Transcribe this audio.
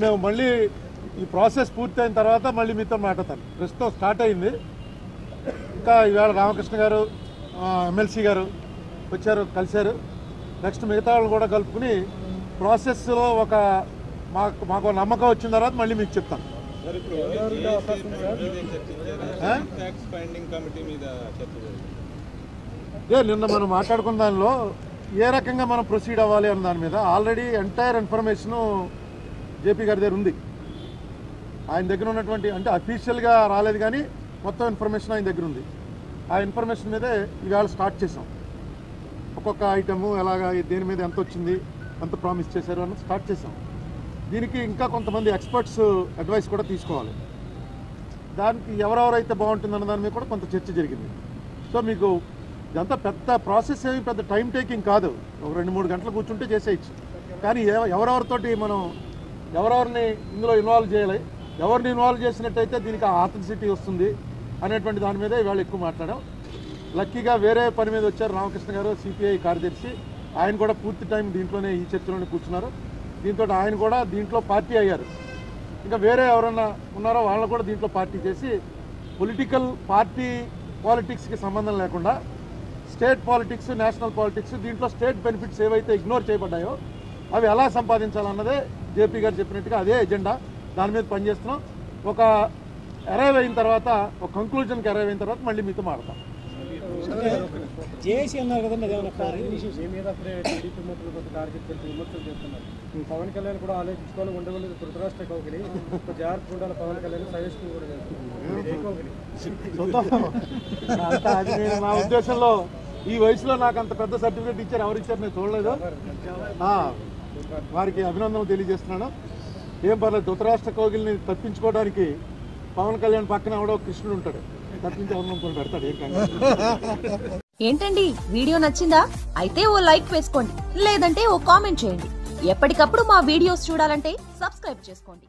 మేము మళ్ళీ ఈ ప్రాసెస్ పూర్తయిన తర్వాత మళ్ళీ మీతో మాట్లాడతాను. ప్రస్తుతం స్టార్ట్ అయింది. ఇంకా ఈవేళ రామకృష్ణ గారు ఎమ్మెల్సీ గారు వచ్చారు, కలిశారు. నెక్స్ట్ మిగతా వాళ్ళు కూడా కలుపుకుని ప్రాసెస్లో ఒక మాకు నమ్మకం వచ్చిన తర్వాత మళ్ళీ మీకు చెప్తాను. నిన్న మనం మాట్లాడుకున్న దానిలో ఏ రకంగా మనం ప్రొసీడ్ అవ్వాలి అన్న దాని మీద ఆల్రెడీ ఎంటైర్ ఇన్ఫర్మేషను జేపీ గారి దగ్గర ఉంది. ఆయన దగ్గర ఉన్నటువంటి అంటే అఫీషియల్గా రాలేదు కానీ మొత్తం ఇన్ఫర్మేషన్ ఆయన దగ్గర ఉంది. ఆ ఇన్ఫర్మేషన్ మీదే ఇవాళ స్టార్ట్ చేసాం. ఒక్కొక్క ఐటము ఎలాగా దేని మీద ఎంత వచ్చింది, ఎంత ప్రామిస్ చేశారు అన్నది స్టార్ట్ చేసాం. దీనికి ఇంకా కొంతమంది ఎక్స్పర్ట్స్ అడ్వైస్ కూడా తీసుకోవాలి. దానికి ఎవరెవరైతే బాగుంటుందన్న దాని మీద కూడా కొంత చర్చ జరిగింది. సో మీకు ఇదంతా పెద్ద ప్రాసెస్ ఏమి పెద్ద టైం టేకింగ్ కాదు. ఒక 2-3 గంటలు కూర్చుంటే చేసేయచ్చు. కానీ ఎవరెవరితోటి మనం ఎవరెవరిని ఇందులో ఇన్వాల్వ్ చేయాలి, ఎవరిని ఇన్వాల్వ్ చేసినట్టయితే దీనికి ఆథెంటిసిటీ వస్తుంది అనేటువంటి దాని మీద ఇవాళ ఎక్కువ మాట్లాడాం. లక్కీగా వేరే పని మీద వచ్చారు రామకృష్ణ గారు, సిపిఐ కార్యదర్శి. ఆయన కూడా పూర్తి టైం దీంట్లోనే ఈ చర్చలోనే కూర్చున్నారు. దీంతో ఆయన కూడా దీంట్లో పార్టీ అయ్యారు. ఇంకా వేరే ఎవరన్నా ఉన్నారో వాళ్ళని కూడా దీంట్లో పార్టీ చేసి పొలిటికల్ పార్టీ పాలిటిక్స్కి సంబంధం లేకుండా స్టేట్ పాలిటిక్స్, నేషనల్ పాలిటిక్స్, దీంట్లో స్టేట్ బెనిఫిట్స్ ఏవైతే ఇగ్నోర్ చేయబడ్డాయో అవి ఎలా సంపాదించాలన్నదే జేపీ గారు చెప్పినట్టుగా అదే ఎజెండా. దాని మీద పనిచేస్తున్నాం. ఒక అరైవ్ అయిన తర్వాత, ఒక కంక్లూజన్కి అరైవ్ అయిన తర్వాత మళ్ళీ మీతో మాట్లాడతాం. జేఏసీ అన్నారు కదండి, మీ మీద అప్పుడే టీడీపీ మంత్రులు కొంత టార్గెట్ పెట్టి విమర్శలు చేస్తున్నారు. పవన్ కళ్యాణ్ కూడా ఆలోచించుకొని ఉండవల్లి ధృతరాష్ట్ర కౌగిలి జాగ్రత్త ఉండాలి. పవన్ కళ్యాణ్ సజెషన్ కూడా చేస్తున్నారు. నా ఉద్దేశంలో ఈ వయసులో నాకు అంత పెద్ద సర్టిఫికేట్ ఇచ్చారు. ఎవరు ఇచ్చారు నేను చూడలేదు. వారికి అభినందనలు తెలియజేస్తున్నాను. ఏం పర్లేదు, ధృతరాష్ట్ర కౌగిలిని తప్పించుకోవడానికి పవన్ కళ్యాణ్ పక్కన ఎవడో కృష్ణుడు ఉంటాడు, తప్పించి ఎవరినో పెడతాడు. ఏంటండి వీడియో నచ్చిందా? అయితే ఓ లైక్ వేసుకోండి, లేదంటే ఓ కామెంట్ చేయండి. ఎప్పటికప్పుడు మా వీడియోస్ చూడాలంటే సబ్స్క్రైబ్ చేసుకోండి.